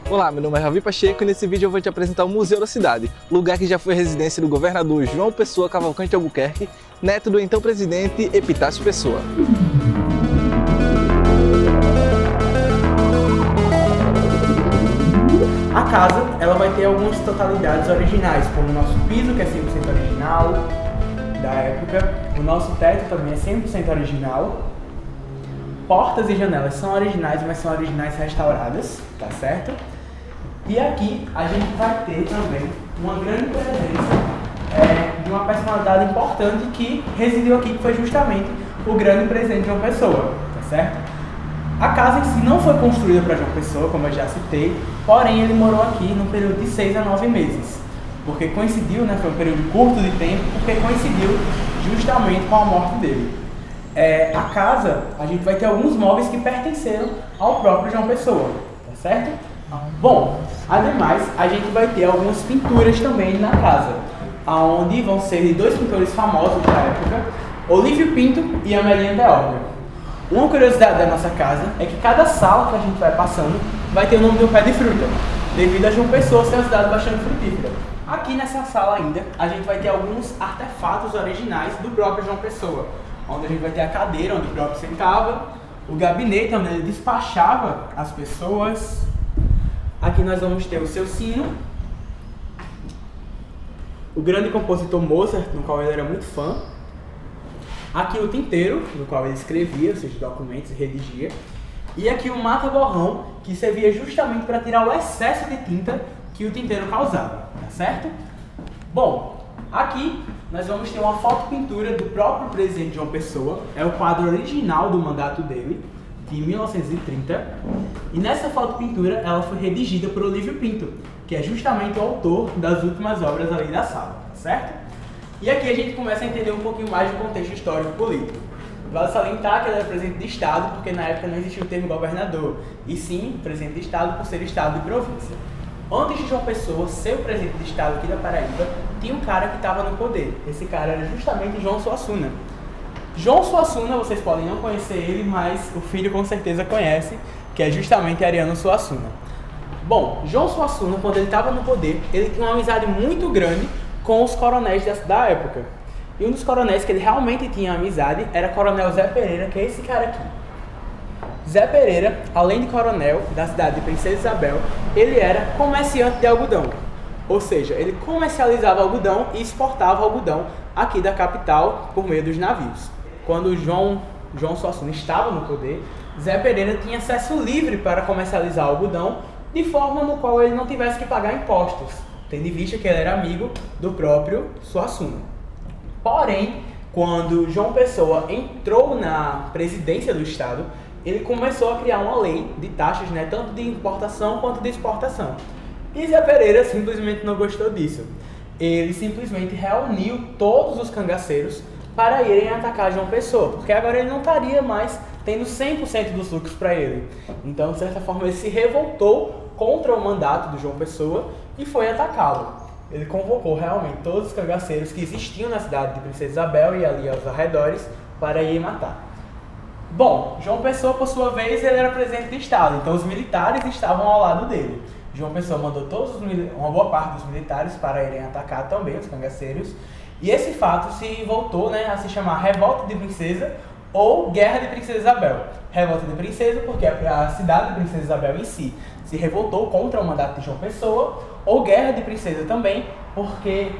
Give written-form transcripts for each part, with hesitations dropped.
Olá, meu nome é Ravi Pacheco e nesse vídeo eu vou te apresentar o Museu da Cidade, lugar que já foi residência do governador João Pessoa Cavalcante Albuquerque, neto do então presidente Epitácio Pessoa. A casa, ela vai ter algumas totalidades originais, como o nosso piso, que é 100% original da época, o nosso teto também é 100% original, portas e janelas são originais, mas são originais restauradas, tá certo? E aqui a gente vai ter também uma grande presença de uma personalidade importante que residiu aqui, que foi justamente o grande presidente João Pessoa, tá certo? A casa em si não foi construída para João Pessoa, como eu já citei, porém ele morou aqui no período de 6 a 9 meses, porque coincidiu, né, foi um período curto de tempo, porque coincidiu justamente com a morte dele. A casa, a gente vai ter alguns móveis que pertenceram ao próprio João Pessoa, tá certo? Bom, ademais, a gente vai ter algumas pinturas também na casa, onde vão ser de dois pintores famosos da época, Olívio Pinto e Amelinha Deorga. Uma curiosidade da nossa casa é que cada sala que a gente vai passando vai ter o nome de um pé de fruta, devido a João Pessoa ser uma cidade bastante frutífera. Aqui nessa sala ainda, a gente vai ter alguns artefatos originais do próprio João Pessoa, onde a gente vai ter a cadeira onde o próprio sentava, o gabinete onde ele despachava as pessoas. Aqui nós vamos ter o seu sino, o grande compositor Mozart, no qual ele era muito fã. Aqui o tinteiro, no qual ele escrevia, ou seja, documentos e redigia. E aqui o mata-borrão, que servia justamente para tirar o excesso de tinta que o tinteiro causava, tá certo? Bom, aqui nós vamos ter uma foto-pintura do próprio presidente João Pessoa, é o quadro original do mandato dele, de 1930, e nessa foto-pintura ela foi redigida por Olívio Pinto, que é justamente o autor das últimas obras ali da sala, certo? E aqui a gente começa a entender um pouquinho mais do contexto histórico-político. Vale salientar que ele era presidente de Estado, porque na época não existia o termo governador, e sim presidente de Estado por ser Estado de província. Antes de João Pessoa ser o presidente de Estado aqui da Paraíba, tinha um cara que estava no poder. Esse cara era justamente João Suassuna. João Suassuna, vocês podem não conhecer ele, mas o filho com certeza conhece, que é justamente Ariano Suassuna. Bom, João Suassuna, quando ele estava no poder, ele tinha uma amizade muito grande com os coronéis da época. E um dos coronéis que ele realmente tinha amizade era o coronel Zé Pereira, que é esse cara aqui. Zé Pereira, além de coronel da cidade de Princesa Isabel, ele era comerciante de algodão. Ou seja, ele comercializava algodão e exportava algodão aqui da capital por meio dos navios. Quando João Suassuna estava no poder, Zé Pereira tinha acesso livre para comercializar algodão, de forma no qual ele não tivesse que pagar impostos, tendo em vista que ele era amigo do próprio Suassuna. Porém, quando João Pessoa entrou na presidência do Estado, ele começou a criar uma lei de taxas, né, tanto de importação quanto de exportação. E Zé Pereira simplesmente não gostou disso. Ele simplesmente reuniu todos os cangaceiros para irem atacar João Pessoa, porque agora ele não estaria mais tendo 100% dos lucros para ele. Então, de certa forma, ele se revoltou contra o mandato do João Pessoa e foi atacá-lo. Ele convocou realmente todos os cangaceiros que existiam na cidade de Princesa Isabel e ali aos arredores para ir matar. Bom, João Pessoa, por sua vez, ele era presidente de Estado, então os militares estavam ao lado dele. João Pessoa mandou uma boa parte dos militares para irem atacar também os cangaceiros, e esse fato se voltou, né, a se chamar Revolta de Princesa ou Guerra de Princesa Isabel. Revolta de Princesa porque a cidade de Princesa Isabel em si se revoltou contra o mandato de João Pessoa, ou Guerra de Princesa também, porque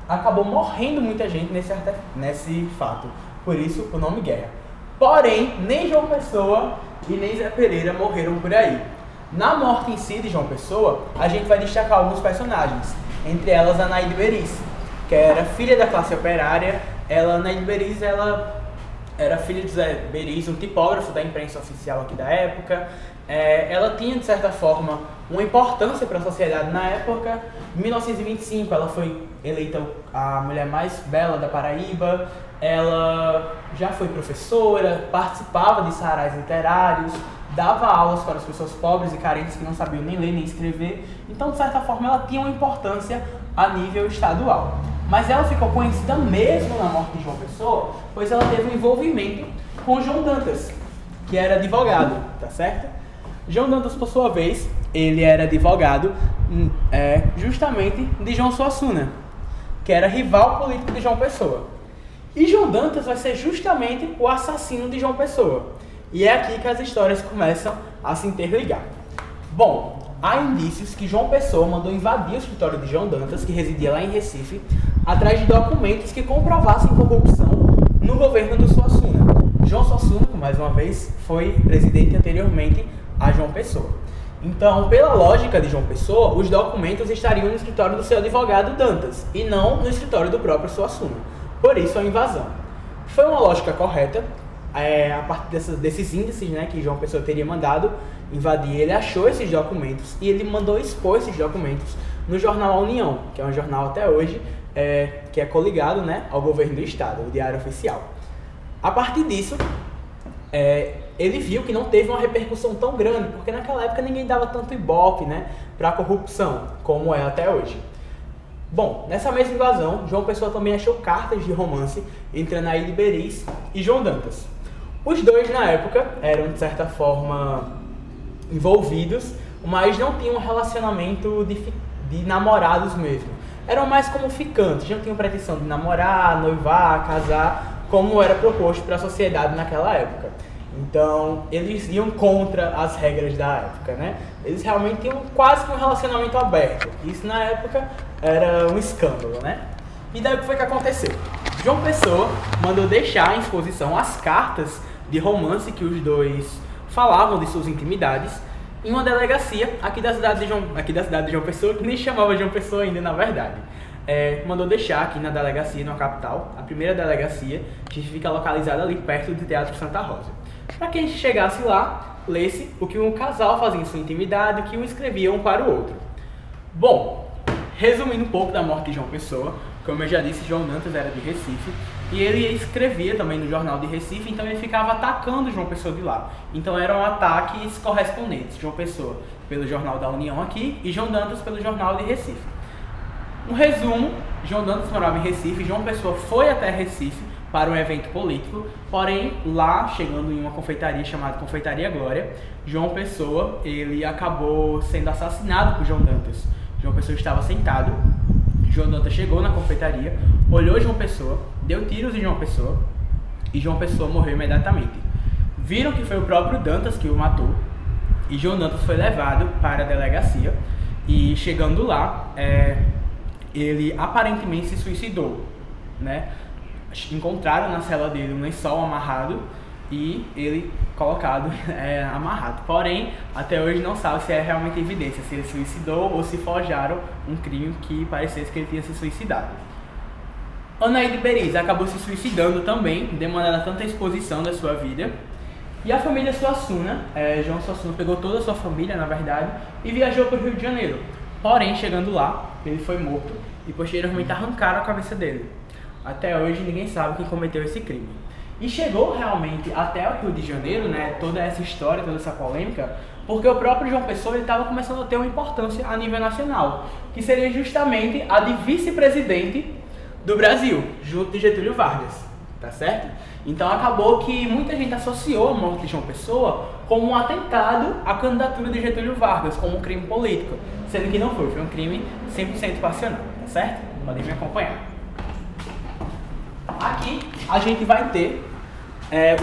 acabou morrendo muita gente nesse fato, por isso o nome Guerra. Porém, nem João Pessoa e nem Zé Pereira morreram por aí. Na morte em si de João Pessoa, a gente vai destacar alguns personagens, entre elas a Naide Beriz, que era filha da classe operária. Naide Beriz, ela era filha de Zé Beriz, um tipógrafo da imprensa oficial aqui da época. Ela tinha, de certa forma, uma importância para a sociedade na época. Em 1925, ela foi eleita a mulher mais bela da Paraíba. Ela já foi professora, participava de sarais literários, dava aulas para as pessoas pobres e carentes que não sabiam nem ler nem escrever. Então, de certa forma, ela tinha uma importância a nível estadual. Mas ela ficou conhecida mesmo na morte de João Pessoa, pois ela teve um envolvimento com João Dantas, que era advogado, tá certo? João Dantas, por sua vez, ele era advogado justamente de João Suassuna, que era rival político de João Pessoa. E João Dantas vai ser justamente o assassino de João Pessoa. E é aqui que as histórias começam a se interligar. Bom, há indícios que João Pessoa mandou invadir o escritório de João Dantas, que residia lá em Recife, atrás de documentos que comprovassem corrupção no governo do Suassuna. João Suassuna, mais uma vez, foi presidente anteriormente a João Pessoa. Então, pela lógica de João Pessoa, os documentos estariam no escritório do seu advogado Dantas, e não no escritório do próprio Suassuna. Por isso, a invasão. Foi uma lógica correta. A partir desses índices, né, que João Pessoa teria mandado invadir, ele achou esses documentos e ele mandou expor esses documentos no jornal A União, que é um jornal até hoje que é coligado, né, ao governo do estado, o Diário Oficial. A partir disso, ele viu que não teve uma repercussão tão grande, porque naquela época ninguém dava tanto ibope, né, para a corrupção como é até hoje. Bom, nessa mesma invasão, João Pessoa também achou cartas de romance entre Anaíde Beriz e João Dantas. Os dois, na época, eram, de certa forma, envolvidos, mas não tinham um relacionamento de namorados mesmo. Eram mais como ficantes, não tinham pretensão de namorar, noivar, casar, como era proposto para a sociedade naquela época. Então, eles iam contra as regras da época, né? Eles realmente tinham quase que um relacionamento aberto. Isso, na época, era um escândalo, né? E daí o que foi que aconteceu? João Pessoa mandou deixar em exposição as cartas de romance que os dois falavam de suas intimidades em uma delegacia aqui da cidade de João Pessoa, que nem chamava João Pessoa ainda, na verdade. Mandou deixar aqui na delegacia, na capital, a primeira delegacia, que fica localizada ali perto do Teatro Santa Rosa. Para quem chegasse lá, lesse o que um casal fazia em sua intimidade, o que um escrevia um para o outro. Bom, resumindo um pouco da morte de João Pessoa, como eu já disse, João Dantas era de Recife, e ele escrevia também no jornal de Recife, então ele ficava atacando João Pessoa de lá. Então eram ataques correspondentes, João Pessoa pelo jornal da União aqui e João Dantas pelo jornal de Recife. Um resumo, João Dantas morava em Recife, João Pessoa foi até Recife para um evento político, porém lá, chegando em uma confeitaria chamada Confeitaria Glória, João Pessoa, ele acabou sendo assassinado por João Dantas. João Pessoa estava sentado, João Dantas chegou na confeitaria, olhou João Pessoa, deu tiros em João Pessoa e João Pessoa morreu imediatamente. Viram que foi o próprio Dantas que o matou e João Dantas foi levado para a delegacia e chegando lá, ele aparentemente se suicidou, né? Encontraram na cela dele um lençol amarrado e ele colocado amarrado. Porém, até hoje não sabe se é realmente evidência, se ele se suicidou ou se forjaram um crime que parecesse que ele tinha se suicidado. Anaíde Beriz acabou se suicidando também, demandando tanta exposição da sua vida. E a família Suassuna, João Suassuna pegou toda a sua família, na verdade, e viajou para o Rio de Janeiro. Porém, chegando lá, ele foi morto e posteriormente arrancaram a cabeça dele. Até hoje ninguém sabe quem cometeu esse crime. E chegou realmente até o Rio de Janeiro, né, toda essa história, toda essa polêmica, porque o próprio João Pessoa estava começando a ter uma importância a nível nacional, que seria justamente a de vice-presidente do Brasil, junto de Getúlio Vargas, tá certo? Então acabou que muita gente associou a morte de João Pessoa como um atentado à candidatura de Getúlio Vargas, como um crime político, sendo que não foi um crime 100% passional, tá certo? Podem me acompanhar. Aqui a gente vai ter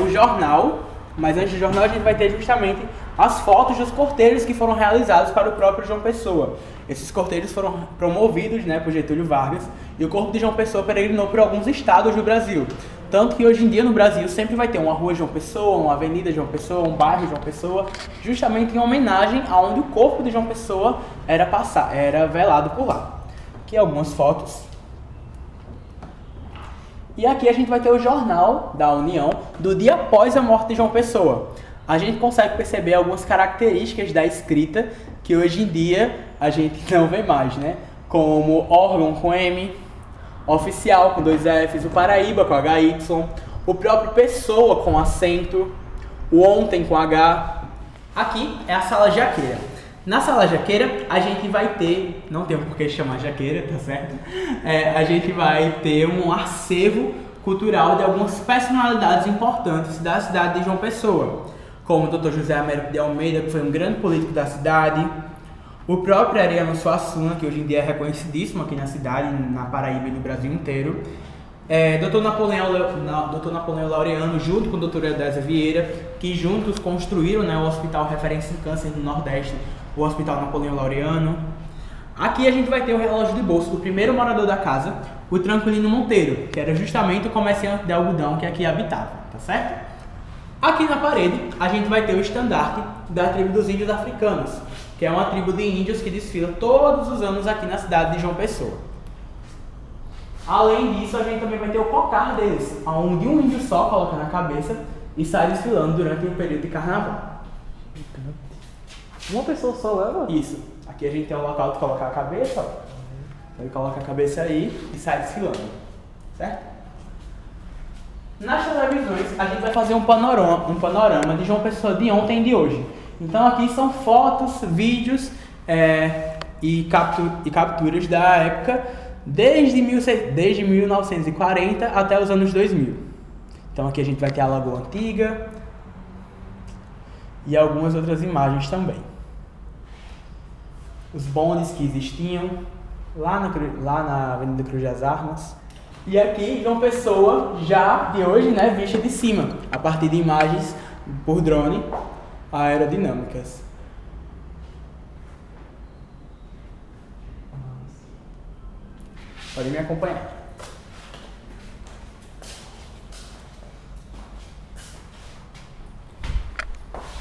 o jornal, mas antes do jornal a gente vai ter justamente as fotos dos cortejos que foram realizados para o próprio João Pessoa. Esses cortejos foram promovidos, né, por Getúlio Vargas e o corpo de João Pessoa peregrinou por alguns estados do Brasil. Tanto que hoje em dia no Brasil sempre vai ter uma rua João Pessoa, uma avenida João Pessoa, um bairro João Pessoa, justamente em homenagem aonde o corpo de João Pessoa era velado por lá. Aqui algumas fotos. E aqui a gente vai ter o jornal da União do dia após a morte de João Pessoa. A gente consegue perceber algumas características da escrita que hoje em dia a gente não vê mais, né? Como órgão com M, oficial com 2 Fs, o Paraíba com HY, o próprio Pessoa com acento, o ontem com H. Aqui é a sala jaqueira. Na sala jaqueira a gente vai ter, não tem por que chamar jaqueira, tá certo? A gente vai ter um acervo cultural de algumas personalidades importantes da cidade de João Pessoa, como o Dr. José Américo de Almeida, que foi um grande político da cidade, O próprio Ariano Suassuna, que hoje em dia é reconhecidíssimo aqui na cidade, na Paraíba e no Brasil inteiro. Dr. Napoleão Laureano, junto com a doutora Eudésia Vieira, que juntos construíram, né, o Hospital Referência em Câncer do Nordeste, o Hospital Napoleão Laureano. Aqui a gente vai ter o relógio de bolso do primeiro morador da casa, o Tranquilino Monteiro, que era justamente o comerciante de algodão que aqui habitava, tá certo? Aqui na parede a gente vai ter o estandarte da tribo dos índios africanos, que é uma tribo de índios que desfila todos os anos aqui na cidade de João Pessoa. Além disso, a gente também vai ter o cocar deles, onde um índio só coloca na cabeça e sai desfilando durante o período de carnaval. Uma pessoa só leva? Isso. Aqui a gente tem um local de colocar a cabeça, ó. Ele coloca a cabeça aí e sai desfilando, certo? Nas televisões, a gente vai fazer um panorama de João Pessoa de ontem e de hoje. Então aqui são fotos, vídeos e capturas da época desde 1940 até os anos 2000. Então aqui a gente vai ter a Lagoa Antiga e algumas outras imagens também. Os bondes que existiam lá na Avenida Cruz das Armas. E aqui João Pessoa já de hoje, né, vista de cima, a partir de imagens por drone aerodinâmicas. Pode me acompanhar.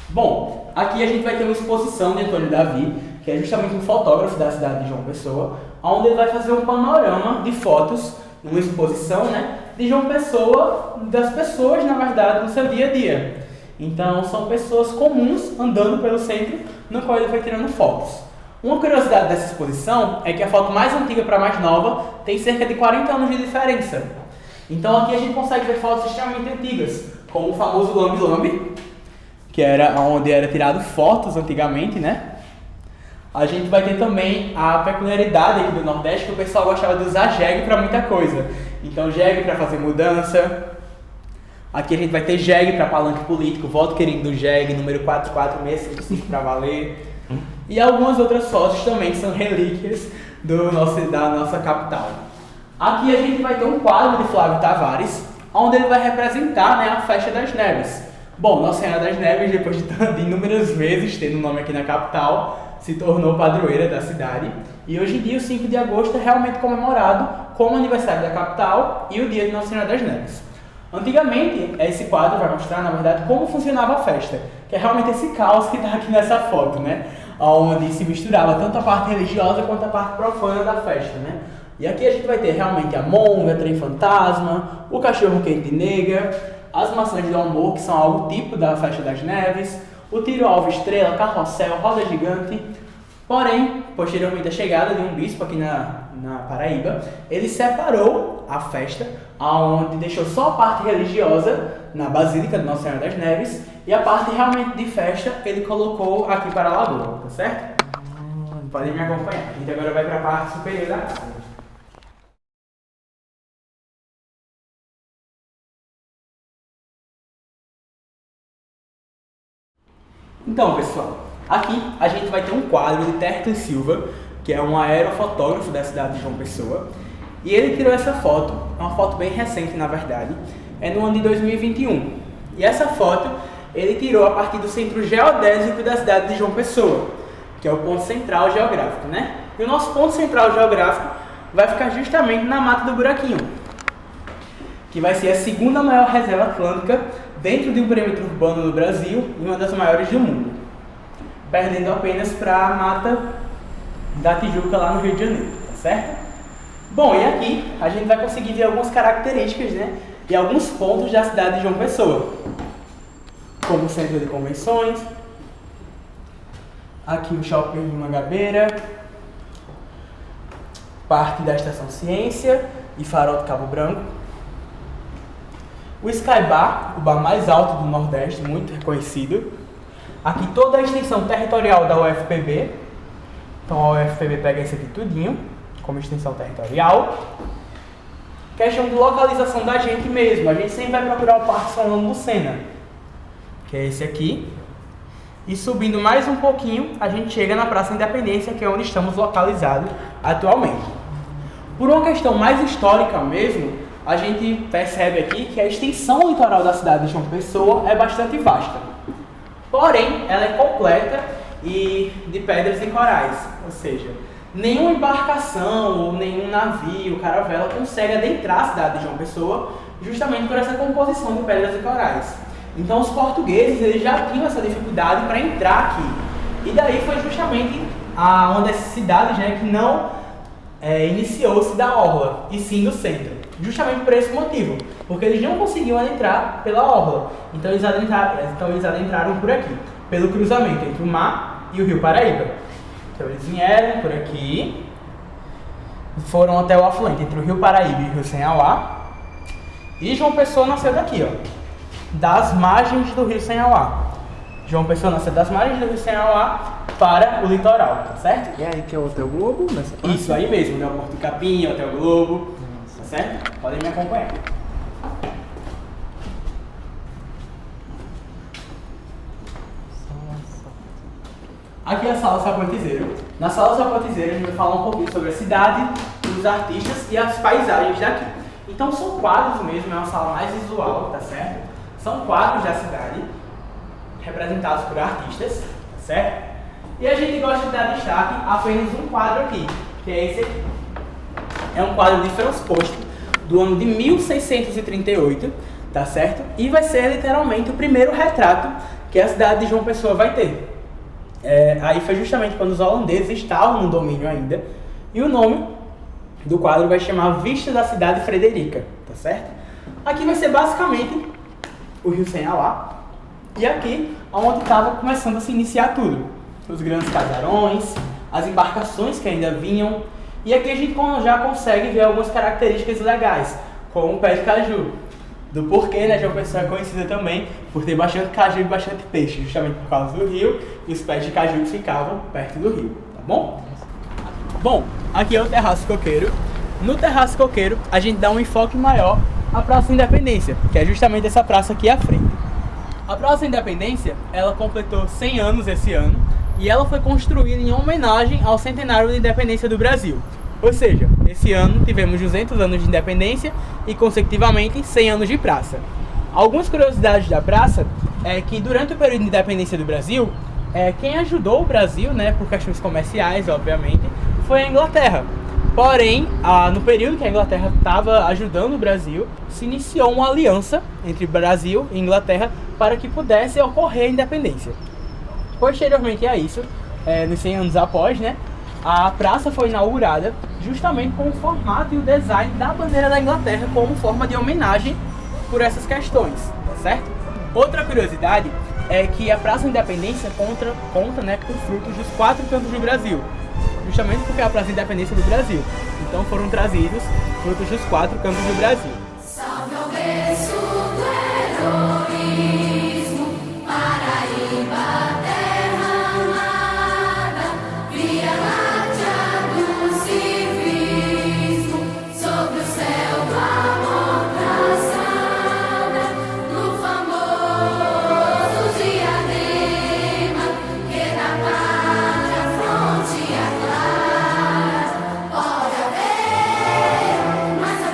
Bom, aqui a gente vai ter uma exposição de Antônio Davi, que é justamente um fotógrafo da cidade de João Pessoa, onde ele vai fazer um panorama de fotos, uma exposição, né, de João Pessoa, das pessoas, na verdade, no seu dia a dia. Então, são pessoas comuns andando pelo centro, no qual ele vai tirando fotos. Uma curiosidade dessa exposição é que a foto mais antiga para a mais nova tem cerca de 40 anos de diferença. Então, aqui a gente consegue ver fotos extremamente antigas, como o famoso Lambe Lambe, que era onde era tirado fotos antigamente, né? A gente vai ter também a peculiaridade aqui do Nordeste, que o pessoal gostava de usar jegue para muita coisa. Então, jegue para fazer mudança. Aqui a gente vai ter jegue para palanque político, voto querido do jegue, número 44655 para valer. E algumas outras fotos também que são relíquias da nossa capital. Aqui a gente vai ter um quadro de Flávio Tavares, onde ele vai representar, né, a Festa das Neves. Bom, Nossa Senhora das Neves, depois de inúmeras vezes tendo nome aqui na capital, se tornou padroeira da cidade. E hoje em dia, o 5 de agosto é realmente comemorado como o aniversário da capital e o dia de Nossa Senhora das Neves. Antigamente, esse quadro vai mostrar, na verdade, como funcionava a festa, que é realmente esse caos que está aqui nessa foto, né? Onde se misturava tanto a parte religiosa quanto a parte profana da festa, né? E aqui a gente vai ter realmente a monga, trem fantasma, o cachorro quente de nega, as maçãs do amor, que são algo tipo da Festa das Neves, o tiro alvo estrela, carrossel, roda gigante. Porém, posteriormente à chegada de um bispo aqui na Paraíba, ele separou a festa, onde deixou só a parte religiosa na Basílica de Nossa Senhora das Neves, e a parte realmente de festa ele colocou aqui para a Lagoa, tá certo? Podem me acompanhar. A gente agora vai para a parte superior da casa. Então, pessoal, aqui a gente vai ter um quadro de Tercles Silva, que é um aerofotógrafo da cidade de João Pessoa, e ele tirou essa foto, é uma foto bem recente na verdade, é no ano de 2021. E essa foto ele tirou a partir do centro geodésico da cidade de João Pessoa, que é o ponto central geográfico, né? E o nosso ponto central geográfico vai ficar justamente na Mata do Buraquinho, que vai ser a segunda maior reserva atlântica dentro de um perímetro urbano no Brasil e uma das maiores do mundo, perdendo apenas para a Mata da Tijuca lá no Rio de Janeiro, tá certo? Bom, e aqui a gente vai conseguir ver algumas características, né, e alguns pontos da cidade de João Pessoa, como o centro de convenções, aqui o shopping de Mangabeira, parte da Estação Ciência e Farol de Cabo Branco, o Sky Bar, o bar mais alto do Nordeste, muito reconhecido. Aqui toda a extensão territorial da UFPB. Então a UFPB pega isso aqui tudinho, como extensão territorial. Questão de localização da gente mesmo. A gente sempre vai procurar o Parque Solano Lucena, que é esse aqui. E subindo mais um pouquinho, a gente chega na Praça Independência, que é onde estamos localizados atualmente. Por uma questão mais histórica mesmo, a gente percebe aqui que a extensão litoral da cidade de João Pessoa é bastante vasta. Porém, ela é completa e de pedras e corais, ou seja, nenhuma embarcação ou nenhum navio, caravela consegue adentrar a cidade de João Pessoa justamente por essa composição de pedras e corais. Então os portugueses eles já tinham essa dificuldade para entrar aqui. E daí foi justamente uma dessas cidades, né, que não iniciou-se da orla, e sim do centro. Justamente por esse motivo, porque eles não conseguiam adentrar pela orla. Então eles adentraram por aqui, pelo cruzamento entre o mar e o Rio Paraíba. Então eles vieram por aqui, foram até o afluente entre o Rio Paraíba e o Rio Sanhauá. E João Pessoa nasceu daqui, ó, das margens do Rio Sanhauá. João Pessoa nasceu das margens do Rio Sanhauá para o litoral, tá certo? E aí que é o Hotel Globo nessa parte? Isso aí mesmo, né? O Porto de Capim, Hotel Globo, tá certo? Podem me acompanhar. Aqui é a Sala Sapotizeiro. Na Sala Sapotizeiro a gente vai falar um pouquinho sobre a cidade, os artistas e as paisagens daqui. Então são quadros mesmo, é uma sala mais visual, tá certo? São quadros da cidade, representados por artistas, tá certo? E a gente gosta de dar destaque a apenas um quadro aqui, que é esse aqui. É um quadro de transposto do ano de 1638, tá certo? E vai ser literalmente o primeiro retrato que a cidade de João Pessoa vai ter. Aí foi justamente quando os holandeses estavam no domínio ainda, e o nome do quadro vai chamar Vista da Cidade Frederica, tá certo? Aqui vai ser basicamente o Rio Sanhauá, e aqui onde estava começando a se iniciar tudo. Os grandes casarões, as embarcações que ainda vinham, e aqui a gente já consegue ver algumas características legais, como o pé de caju. Do porquê, né, João Pessoa é conhecida também por ter bastante caju e bastante peixe, justamente por causa do rio e os pés de caju que ficavam perto do rio, tá bom? Bom, aqui é o Terraço Coqueiro. No Terraço Coqueiro, a gente dá um enfoque maior à Praça Independência, que é justamente essa praça aqui à frente. A Praça Independência, ela completou 100 anos esse ano, e ela foi construída em homenagem ao centenário da independência do Brasil. Ou seja, esse ano tivemos 200 anos de independência e, consecutivamente, 100 anos de praça. Algumas curiosidades da praça é que, durante o período de independência do Brasil, quem ajudou o Brasil, né, por questões comerciais, obviamente, foi a Inglaterra. Porém, no período que a Inglaterra estava ajudando o Brasil, se iniciou uma aliança entre Brasil e Inglaterra para que pudesse ocorrer a independência. Posteriormente a isso, nos 100 anos após, né, a praça foi inaugurada justamente com o formato e o design da bandeira da Inglaterra como forma de homenagem por essas questões, tá certo? Outra curiosidade é que a Praça Independência conta, né, com frutos dos 4 cantos do Brasil, justamente porque é a Praça Independência do Brasil. Então foram trazidos frutos dos 4 cantos do Brasil. Salve ao berço do heroísmo, Paraíba, terra amada, Via Láctea do civismo, sobre o céu do amor traçada, no famoso diadema, que da pátria a fronte aclara. Pode haver, mas a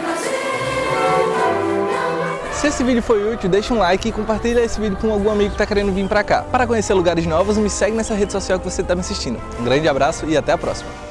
Se esse vídeo foi útil, deixa um like e compartilha esse vídeo com algum amigo que está querendo vir para cá. Para conhecer lugares novos, me segue nessa rede social que você está me assistindo. Um grande abraço e até a próxima!